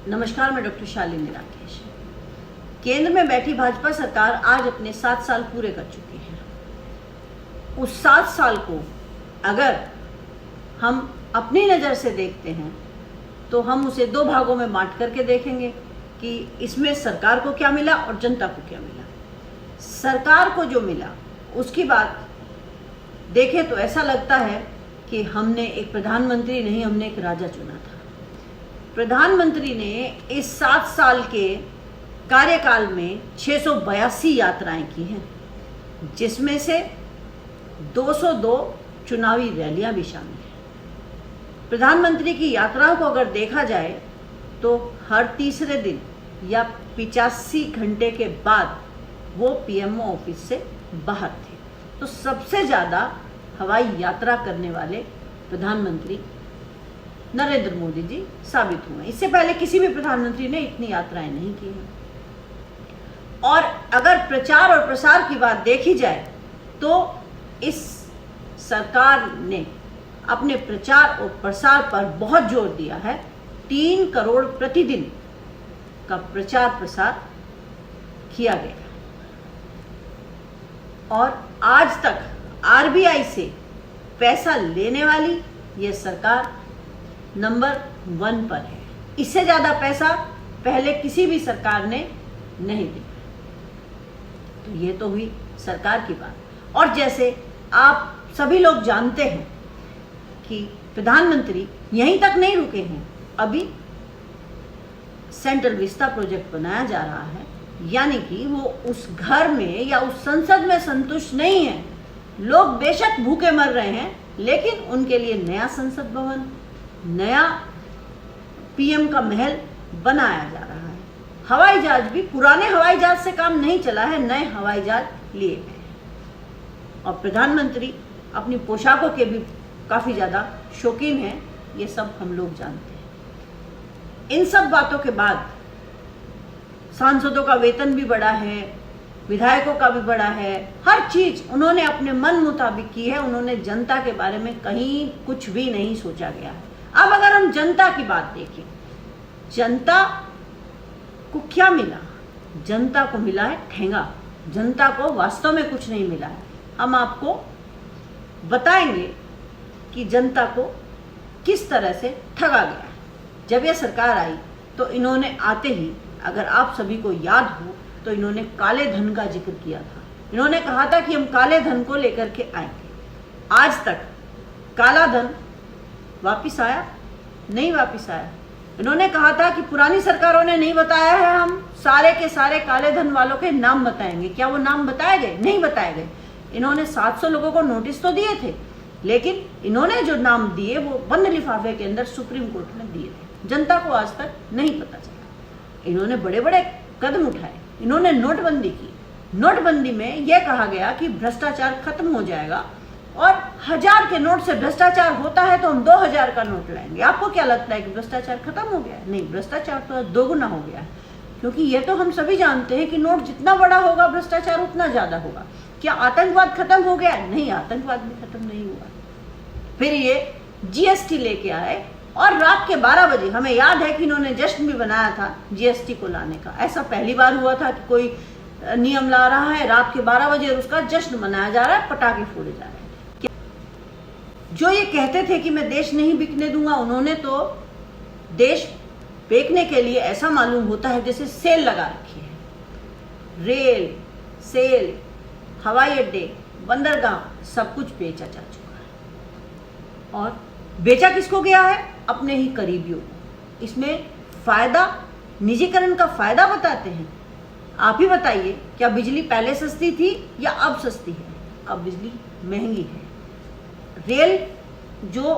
नमस्कार, मैं डॉक्टर शालिनी राकेश। केंद्र में बैठी भाजपा सरकार आज अपने 7 साल पूरे कर चुकी है। उस 7 साल को अगर हम अपनी नज़र से देखते हैं तो हम उसे 2 भागों में बांट करके देखेंगे कि इसमें सरकार को क्या मिला और जनता को क्या मिला। सरकार को जो मिला उसकी बात देखें तो ऐसा लगता है कि हमने एक प्रधानमंत्री नहीं, हमने एक राजा चुना था। प्रधानमंत्री ने इस 7 साल के कार्यकाल में 682 यात्राएं की हैं, जिसमें से 202 चुनावी रैलियां भी शामिल हैं। प्रधानमंत्री की यात्राओं को अगर देखा जाए तो हर तीसरे दिन या 85 घंटे के बाद वो पीएमओ ऑफिस से बाहर थे। तो सबसे ज़्यादा हवाई यात्रा करने वाले प्रधानमंत्री नरेंद्र मोदी जी साबित हुए। इससे पहले किसी भी प्रधानमंत्री ने इतनी यात्राएं नहीं की हैं। और अगर प्रचार और प्रसार की बात देखी जाए तो इस सरकार ने अपने प्रचार और प्रसार पर बहुत जोर दिया है। 3 करोड़ प्रतिदिन का प्रचार प्रसार किया गया और आज तक आरबीआई से पैसा लेने वाली यह सरकार नंबर 1 पर है। इससे ज्यादा पैसा पहले किसी भी सरकार ने नहीं दिया। तो ये तो हुई सरकार की बात। और जैसे आप सभी लोग जानते हैं कि प्रधानमंत्री यहीं तक नहीं रुके हैं, अभी सेंट्रल विस्ता प्रोजेक्ट बनाया जा रहा है, यानी कि वो उस घर में या उस संसद में संतुष्ट नहीं है। लोग बेशक भूखे मर रहे हैं, लेकिन उनके लिए नया संसद भवन, नया पीएम का महल बनाया जा रहा है। हवाई जहाज भी पुराने हवाई जहाज से काम नहीं चला है, नए हवाई जहाज लिए गए हैं। और प्रधानमंत्री अपनी पोशाकों के भी काफी ज्यादा शौकीन हैं, ये सब हम लोग जानते हैं। इन सब बातों के बाद सांसदों का वेतन भी बढ़ा है, विधायकों का भी बढ़ा है, हर चीज उन्होंने अपने मन मुताबिक की है। उन्होंने जनता के बारे में कहीं कुछ भी नहीं सोचा गया है। अब अगर हम जनता की बात देखें, जनता को क्या मिला? जनता को मिला है ठेंगा। जनता को वास्तव में कुछ नहीं मिला है। हम आपको बताएंगे कि जनता को किस तरह से ठगा गया है। जब यह सरकार आई तो इन्होंने आते ही, अगर आप सभी को याद हो, तो इन्होंने काले धन का जिक्र किया था। इन्होंने कहा था कि हम काले धन को लेकर के आएंगे। आज तक काला धन वापिस आया? नहीं वापिस आया। इन्होंने कहा था कि पुरानी सरकारों ने नहीं बताया है, हम सारे के सारे काले धन वालों के नाम बताएंगे। क्या वो नाम बताए गए? नहीं बताए गए। इन्होंने 700 लोगों को नोटिस तो दिए थे, लेकिन इन्होंने जो नाम दिए वो बंद लिफाफे के अंदर सुप्रीम कोर्ट में दिए थे। जनता को आज तक नहीं पता चला। इन्होंने बड़े बड़े कदम उठाए। इन्होंने नोटबंदी की। नोटबंदी में यह कहा गया कि भ्रष्टाचार खत्म हो जाएगा और 1000 के नोट से भ्रष्टाचार होता है तो हम 2000 का नोट लाएंगे। आपको क्या लगता है कि भ्रष्टाचार खत्म हो गया है? नहीं, भ्रष्टाचार तो दोगुना हो गया है। क्योंकि यह तो हम सभी जानते हैं कि नोट जितना बड़ा होगा भ्रष्टाचार उतना ज्यादा होगा। क्या आतंकवाद खत्म हो गया? नहीं, आतंकवाद भी खत्म नहीं हुआ। फिर ये जीएसटी लेके आए और रात के 12 बजे, हमें याद है कि इन्होंने जश्न भी बनाया था जीएसटी को लाने का। ऐसा पहली बार हुआ था कि कोई नियम ला रहा है रात के 12 बजे और उसका जश्न मनाया जा रहा है, पटाखे फोड़े जा रहे हैं। जो ये कहते थे कि मैं देश नहीं बिकने दूंगा, उन्होंने तो देश बेचने के लिए ऐसा मालूम होता है जैसे सेल लगा रखी है। रेल, सेल, हवाई अड्डे, बंदरगाह, सब कुछ बेचा जा चुका है। और बेचा किसको गया है? अपने ही करीबियों को। इसमें फायदा, निजीकरण का फायदा बताते हैं। आप ही बताइए, क्या बिजली पहले सस्ती थी या अब सस्ती है? अब बिजली महंगी है। रेल जो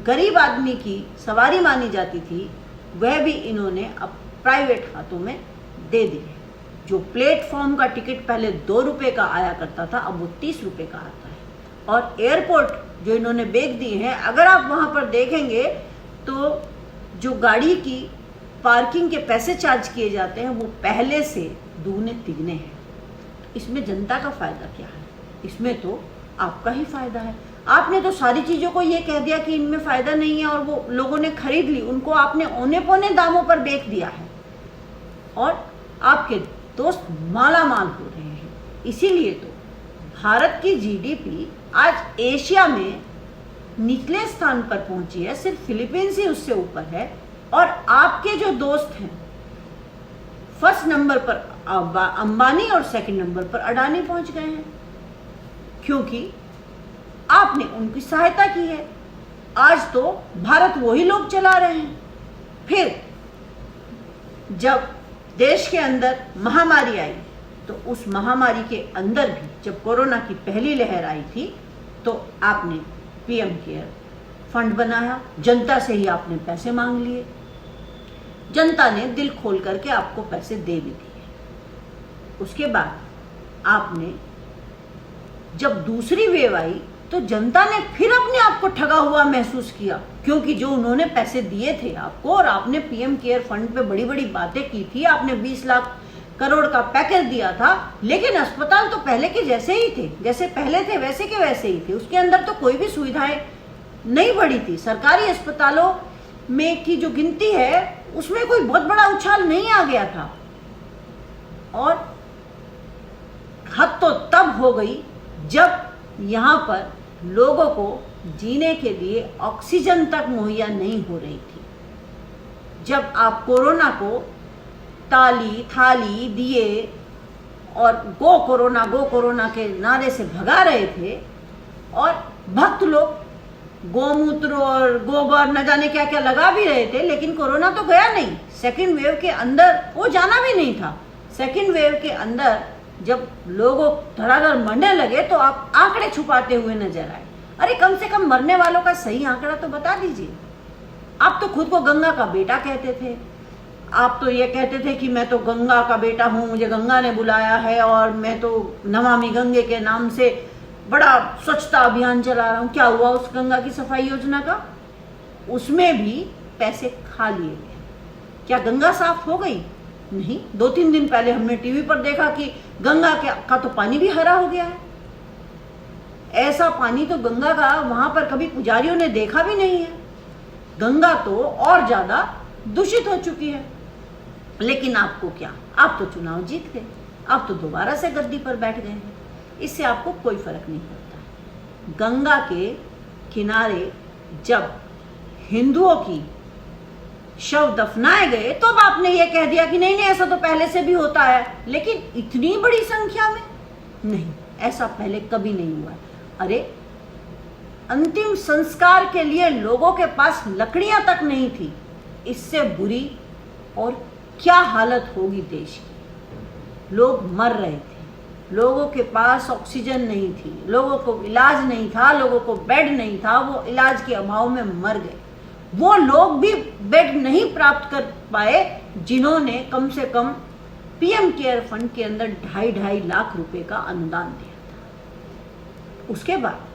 गरीब आदमी की सवारी मानी जाती थी, वह भी इन्होंने अब प्राइवेट हाथों में दे दी है। जो प्लेटफॉर्म का टिकट पहले 2 रुपए का आया करता था, अब वो 30 रुपए का आता है। और एयरपोर्ट जो इन्होंने बेच दिए हैं, अगर आप वहां पर देखेंगे तो जो गाड़ी की पार्किंग के पैसे चार्ज किए जाते हैं वो पहले से दुगने तिगने हैं। इसमें जनता का फायदा क्या है? इसमें तो आपका ही फायदा है। आपने तो सारी चीजों को ये कह दिया कि इनमें फायदा नहीं है, और वो लोगों ने खरीद ली, उनको आपने औने पौने दामों पर बेच दिया है, और आपके दोस्त माला माल हो रहे हैं। इसीलिए तो भारत की जीडीपी आज एशिया में निचले स्थान पर पहुंची है, सिर्फ फिलीपींस ही उससे ऊपर है, और आपके जो दोस्त हैं फर्स्ट नंबर पर अंबानी और सेकंड नंबर पर अडानी पहुंच गए हैं, क्योंकि आपने उनकी सहायता की है। आज तो भारत वही लोग चला रहे हैं। फिर जब देश के अंदर महामारी आई, तो उस महामारी के अंदर भी जब कोरोना की पहली लहर आई थी, तो आपने पीएम केयर फंड बनाया, जनता से ही आपने पैसे मांग लिए, जनता ने दिल खोल करके आपको पैसे दे भी दिए। उसके बाद आपने जब दूसरी वेव आई, तो जनता ने फिर अपने आप को ठगा हुआ महसूस किया, क्योंकि जो उन्होंने पैसे दिए थे आपको, और आपने पीएम केयर फंड पे बड़ी बड़ी बातें की थी, आपने 20 लाख करोड़ का पैकेज दिया था, लेकिन अस्पताल तो पहले के जैसे ही थे, जैसे पहले थे वैसे के वैसे ही थे। उसके अंदर तो कोई भी सुविधाएं नहीं बढ़ी थी। सरकारी अस्पतालों में की जो गिनती है उसमें कोई बहुत बड़ा उछाल नहीं आ गया था, और हद तो तब हो गई जब यहाँ पर लोगों को जीने के लिए ऑक्सीजन तक मुहैया नहीं हो रही थी। जब आप कोरोना को ताली थाली दिए और गो कोरोना के नारे से भगा रहे थे, और भक्त लोग गोमूत्र और गोबर न जाने क्या क्या लगा भी रहे थे, लेकिन कोरोना तो गया नहीं। सेकंड वेव के अंदर वो जाना भी नहीं था। सेकंड वेव के अंदर जब लोगों धड़ाधड़ मरने लगे, तो आप आंकड़े छुपाते हुए नजर आए। अरे कम से कम मरने वालों का सही आंकड़ा तो बता दीजिए। आप तो खुद को गंगा का बेटा कहते थे, आप तो ये कहते थे कि मैं तो गंगा का बेटा हूँ, मुझे गंगा ने बुलाया है, और मैं तो नमामि गंगे के नाम से बड़ा स्वच्छता अभियान चला रहा हूँ। क्या हुआ उस गंगा की सफाई योजना का? उसमें भी पैसे खा लिए गए। क्या गंगा साफ हो गई? नहीं। 2-3 दिन पहले हमने टीवी पर देखा कि गंगा का तो पानी भी हरा हो गया है। ऐसा पानी तो गंगा का वहां पर कभी पुजारियों ने देखा भी नहीं है। गंगा तो और ज्यादा दूषित हो चुकी है। लेकिन आपको क्या, आप तो चुनाव जीत गए, आप तो दोबारा से गद्दी पर बैठ गए हैं, इससे आपको कोई फर्क नहीं पड़ता। गंगा के किनारे जब हिंदुओं की शव दफनाए गए, तो अब आपने ये कह दिया कि नहीं ऐसा तो पहले से भी होता है, लेकिन इतनी बड़ी संख्या में नहीं, ऐसा पहले कभी नहीं हुआ। अरे अंतिम संस्कार के लिए लोगों के पास लकड़ियां तक नहीं थी, इससे बुरी और क्या हालत होगी देश की। लोग मर रहे थे, लोगों के पास ऑक्सीजन नहीं थी, लोगों को इलाज नहीं था, लोगों को बेड नहीं था, वो इलाज के अभाव में मर गए। वो लोग भी बेड नहीं प्राप्त कर पाए जिन्होंने कम से कम पीएम केयर फंड के अंदर 2.5 लाख रुपए का अनुदान दिया था। उसके बाद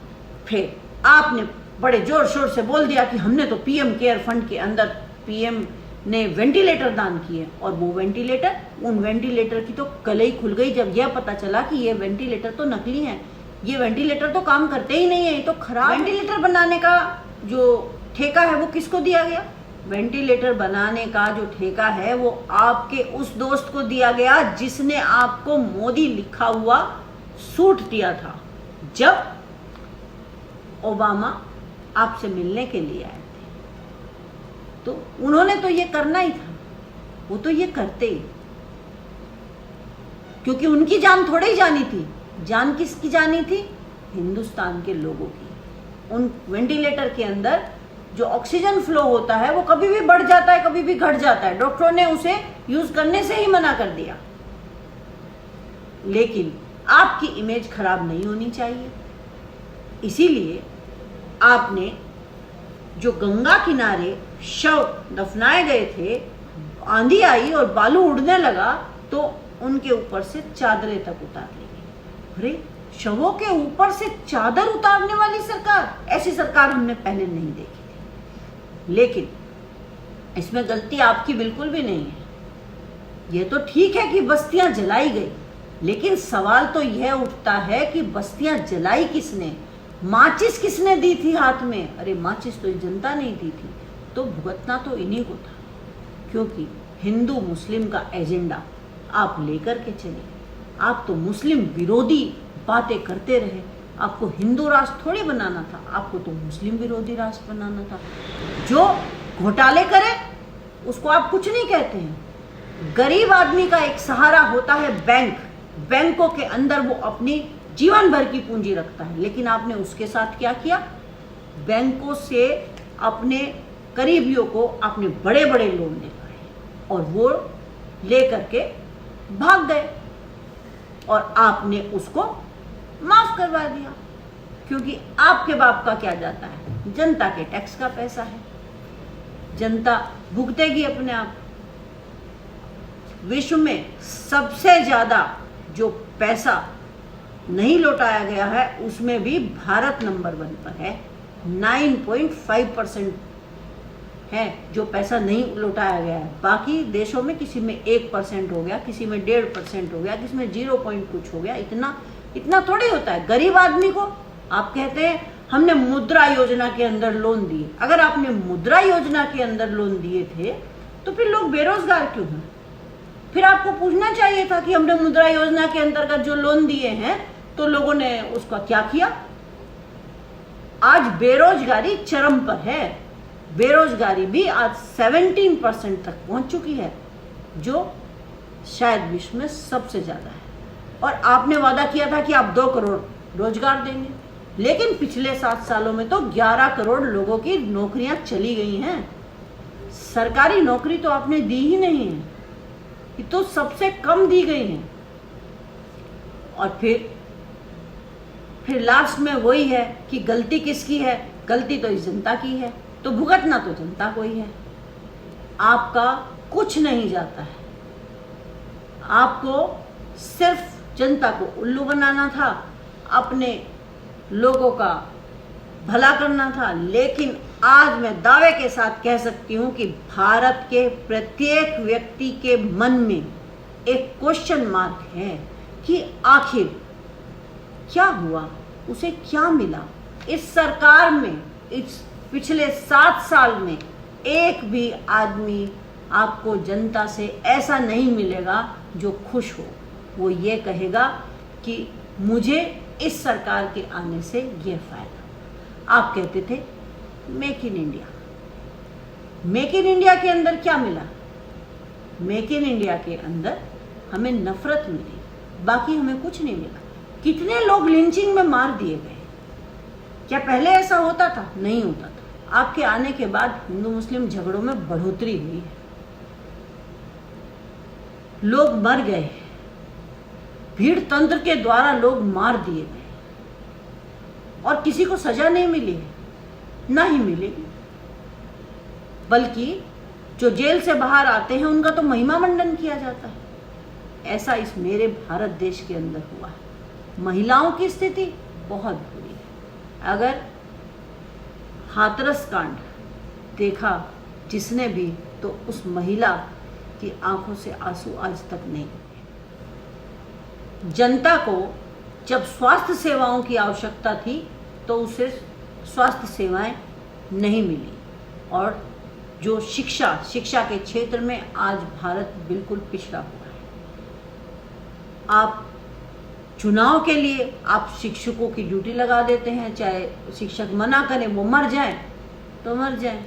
फिर आपने बड़े जोर शोर से बोल दिया कि हमने तो पीएम केयर फंड के अंदर पीएम ने वेंटिलेटर दान किए, और वो वेंटिलेटर, उन वेंटिलेटर की तो कलई ही खुल गई जब यह पता चला कि ये वेंटिलेटर तो नकली हैं, ये वेंटिलेटर तो काम करते ही नहीं है, ये तो खराब। वेंटिलेटर बनाने का जो ठेका है वो किसको दिया गया? वेंटिलेटर बनाने का जो ठेका है वो आपके उस दोस्त को दिया गया जिसने आपको मोदी लिखा हुआ सूट दिया था जब ओबामा आपसे मिलने के लिए आए थे। तो उन्होंने तो ये करना ही था, वो तो ये करते ही, क्योंकि उनकी जान थोड़ी ही जानी थी। जान किसकी जानी थी? हिंदुस्तान के लोगों की। उन वेंटिलेटर के अंदर जो ऑक्सीजन फ्लो होता है वो कभी भी बढ़ जाता है, कभी भी घट जाता है। डॉक्टरों ने उसे यूज करने से ही मना कर दिया। लेकिन आपकी इमेज खराब नहीं होनी चाहिए, इसीलिए आपने जो गंगा किनारे शव दफनाए गए थे, आंधी आई और बालू उड़ने लगा तो उनके ऊपर से चादरें तक उतार ली गई। अरे शवों के ऊपर से चादर उतारने वाली सरकार, ऐसी सरकार हमने पहले नहीं देखी थी। लेकिन इसमें गलती आपकी बिल्कुल भी नहीं है। ये तो ठीक है कि बस्तियां जलाई गई, लेकिन सवाल तो यह उठता है कि बस्तियां जलाई किसने? माचिस किसने दी थी हाथ में? अरे माचिस तो जनता ने दी थी। तो भुगतना तो इन्हीं को था, क्योंकि हिंदू मुस्लिम का एजेंडा आप लेकर के चले। आप तो मुस्लिम विरोधी बातें करते रहे। आपको हिंदू राष्ट्र थोड़ी बनाना था, आपको तो मुस्लिम विरोधी राष्ट्र बनाना था। जो घोटाले करे उसको आप कुछ नहीं कहते हैं। गरीब आदमी का एक सहारा होता है बैंक। बैंकों के अंदर वो अपनी जीवन भर की पूंजी रखता है, लेकिन आपने उसके साथ क्या किया? बैंकों से अपने करीबियों को आपने बड़े बड़े लोन दिलवाए और वो लेकर के भाग गए और आपने उसको माफ करवा दिया, क्योंकि आपके बाप का क्या जाता है? जनता के टैक्स का पैसा है, जनता भुगतेगी अपने आप। विश्व में सबसे ज्यादा जो पैसा नहीं लौटाया गया है उसमें भी भारत नंबर 1 पर है। 9.5% है जो पैसा नहीं लौटाया गया है। बाकी देशों में किसी में 1% हो गया, किसी में 1.5% हो गया, किसी में 0 पॉइंट कुछ हो गया। इतना थोड़ी होता है। गरीब आदमी को आप कहते हैं हमने मुद्रा योजना के अंदर लोन दिए। अगर आपने मुद्रा योजना के अंदर लोन दिए थे तो फिर लोग बेरोजगार क्यों हैं? फिर आपको पूछना चाहिए था कि हमने मुद्रा योजना के अंतर्गत जो लोन दिए हैं तो लोगों ने उसका क्या किया। आज बेरोजगारी चरम पर है। बेरोजगारी भी आज 17% तक पहुंच चुकी है, जो शायद विश्व में सबसे ज्यादा है। और आपने वादा किया था कि आप 2 करोड़ रोजगार देंगे, लेकिन पिछले 7 सालों में तो 11 करोड़ लोगों की नौकरियां चली गई हैं। सरकारी नौकरी तो आपने दी ही नहीं है, ये तो सबसे कम दी गई है। और फिर लास्ट में वही है कि गलती किसकी है? गलती तो इस जनता की है, तो भुगतना तो जनता को ही है। आपका कुछ नहीं जाता है। आपको सिर्फ जनता को उल्लू बनाना था, अपने लोगों का भला करना था। लेकिन आज मैं दावे के साथ कह सकती हूं कि भारत के प्रत्येक व्यक्ति के मन में एक क्वेश्चन मार्क है कि आखिर क्या हुआ, उसे क्या मिला। इस सरकार में इस पिछले 7 साल में एक भी आदमी आपको जनता से ऐसा नहीं मिलेगा जो खुश हो। वो ये कहेगा कि मुझे इस सरकार के आने से ये फायदा। आप कहते थे make in India. Make in India के अंदर क्या मिला? मेक इन इंडिया के अंदर हमें नफरत मिली, बाकी हमें कुछ नहीं मिला। कितने लोग लिंचिंग में मार दिए गए? क्या पहले ऐसा होता था? नहीं होता था। आपके आने के बाद हिंदू मुस्लिम झगड़ों में बढ़ोतरी हुई है। लोग मर गए, भीड़ तंत्र के द्वारा लोग मार दिए गए और किसी को सजा नहीं मिली है, ना ही मिलेगी। बल्कि जो जेल से बाहर आते हैं उनका तो महिमा मंडन किया जाता है। ऐसा इस मेरे भारत देश के अंदर हुआ है। महिलाओं की स्थिति बहुत बुरी है। अगर हाथरस कांड देखा जिसने भी, तो उस महिला की आंखों से आंसू आज तक नहीं गिरे। जनता को जब स्वास्थ्य सेवाओं की आवश्यकता थी तो उसे स्वास्थ्य सेवाएं नहीं मिली। और जो शिक्षा के क्षेत्र में आज भारत बिल्कुल पिछड़ा हुआ है। आप चुनाव के लिए आप शिक्षकों की ड्यूटी लगा देते हैं, चाहे शिक्षक मना करें, वो मर जाएं तो मर जाएं।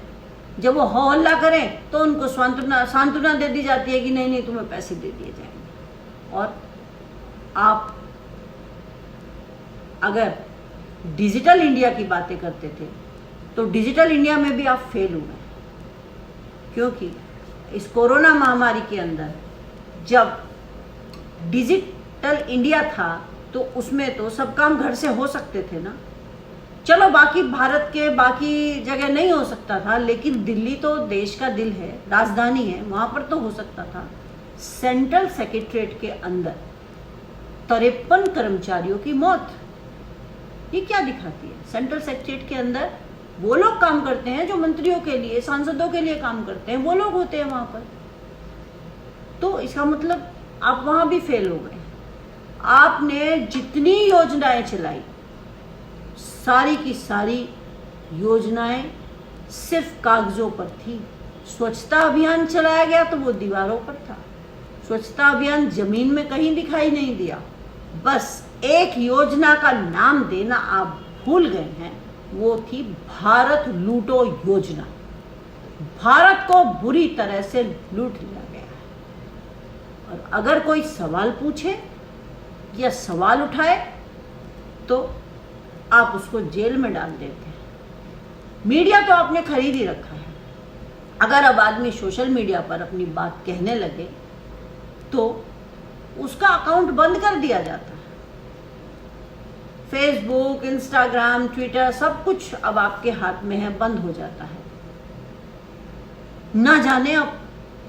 जब वो हो हल्ला करें तो उनको सांत्वना दे दी जाती है कि नहीं नहीं तुम्हें पैसे दे दिए जाएंगे। और आप अगर डिजिटल इंडिया की बातें करते थे तो डिजिटल इंडिया में भी आप फेल हुए, क्योंकि इस कोरोना महामारी के अंदर जब डिजिटल इंडिया था तो उसमें तो सब काम घर से हो सकते थे ना। चलो बाकी भारत के बाकी जगह नहीं हो सकता था, लेकिन दिल्ली तो देश का दिल है, राजधानी है, वहां पर तो हो सकता था। सेंट्रल सेक्रेटरीट के अंदर 53 कर्मचारियों की मौत, ये क्या दिखाती है? सेंट्रल सेक्रेटरीट के अंदर वो लोग काम करते हैं जो मंत्रियों के लिए, सांसदों के लिए काम करते हैं, वो लोग होते हैं वहां पर। तो इसका मतलब आप वहां भी फेल हो गए। आपने जितनी योजनाएं चलाई सारी की सारी योजनाएं सिर्फ कागजों पर थी। स्वच्छता अभियान चलाया गया तो वो दीवारों पर था। स्वच्छता अभियान जमीन में कहीं दिखाई नहीं दिया। बस एक योजना का नाम देना आप भूल गए हैं, वो थी भारत लूटो योजना। भारत को बुरी तरह से लूट लिया गया है। और अगर कोई सवाल पूछे या सवाल उठाए तो आप उसको जेल में डाल देते हैं। मीडिया तो आपने खरीद ही रखा है। अगर अब आदमी सोशल मीडिया पर अपनी बात कहने लगे तो उसका अकाउंट बंद कर दिया जाता है। फेसबुक, इंस्टाग्राम, ट्विटर सब कुछ अब आपके हाथ में है, बंद हो जाता है। ना जाने अब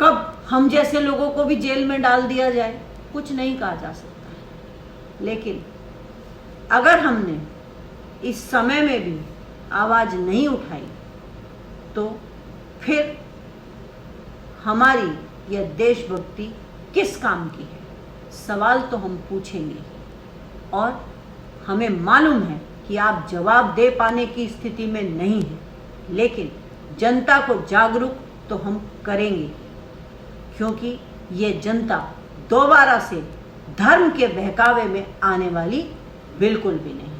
कब हम जैसे लोगों को भी जेल में डाल दिया जाए, कुछ नहीं कहा जा सकता है। लेकिन अगर हमने इस समय में भी आवाज नहीं उठाई तो फिर हमारी यह देशभक्ति किस काम की है? सवाल तो हम पूछेंगे और हमें मालूम है कि आप जवाब दे पाने की स्थिति में नहीं हैं, लेकिन जनता को जागरूक तो हम करेंगे, क्योंकि ये जनता दोबारा से धर्म के बहकावे में आने वाली बिल्कुल भी नहीं है।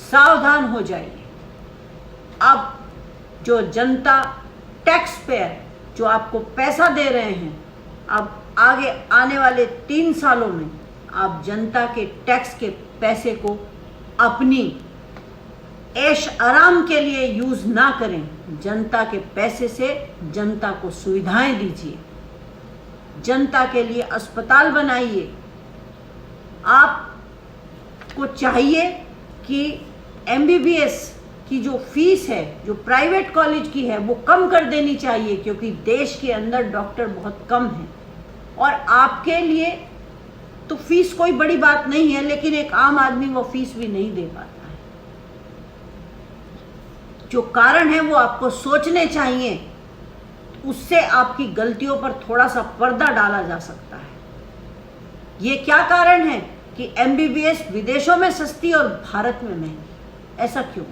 सावधान हो जाइए। अब जो जनता, टैक्स पेयर जो आपको पैसा दे रहे हैं, अब आगे आने वाले 3 सालों में आप जनता के टैक्स के पैसे को अपनी ऐश आराम के लिए यूज ना करें। जनता के पैसे से जनता को सुविधाएं दीजिए, जनता के लिए अस्पताल बनाइए। आपको चाहिए कि MBBS की जो फीस है, जो प्राइवेट कॉलेज की है, वो कम कर देनी चाहिए, क्योंकि देश के अंदर डॉक्टर बहुत कम हैं। और आपके लिए तो फीस कोई बड़ी बात नहीं है, लेकिन एक आम आदमी वो फीस भी नहीं दे पाता है। जो कारण है वो आपको सोचने चाहिए, उससे आपकी गलतियों पर थोड़ा सा पर्दा डाला जा सकता है। ये क्या कारण है कि MBBS विदेशों में सस्ती और भारत में महंगी? ऐसा क्यों?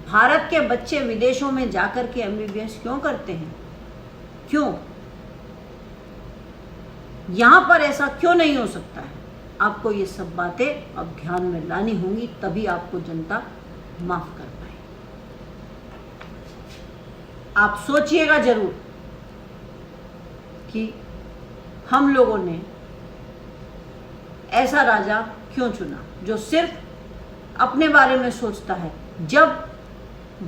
भारत के बच्चे विदेशों में जाकर के MBBS क्यों करते हैं? क्यों? यहां पर ऐसा क्यों नहीं हो सकता है? आपको ये सब बातें अब ध्यान में लानी होंगी, तभी आपको जनता माफ कर पाए। आप सोचिएगा जरूर कि हम लोगों ने ऐसा राजा क्यों चुना जो सिर्फ अपने बारे में सोचता है। जब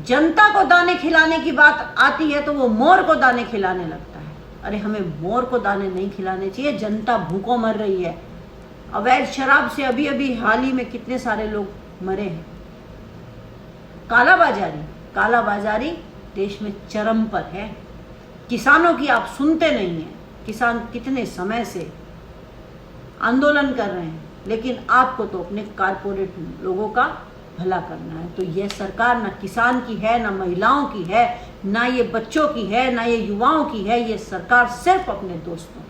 जनता को दाने खिलाने की बात आती है तो वो मोर को दाने खिलाने लगता है। अरे हमें मोर को दाने नहीं खिलाने चाहिए, जनता भूखों मर रही है। अवैध शराब से अभी अभी हाल ही में कितने सारे लोग मरे हैं। कालाबाजारी देश में चरम पर है। किसानों की आप सुनते नहीं हैं। किसान कितने समय से आंदोलन कर रहे हैं, लेकिन आपको तो अपने कारपोरेट लोगों का भला करना है। तो यह सरकार ना किसान की है, ना महिलाओं की है, ना ये बच्चों की है, ना ये युवाओं की है। ये सरकार सिर्फ अपने दोस्तों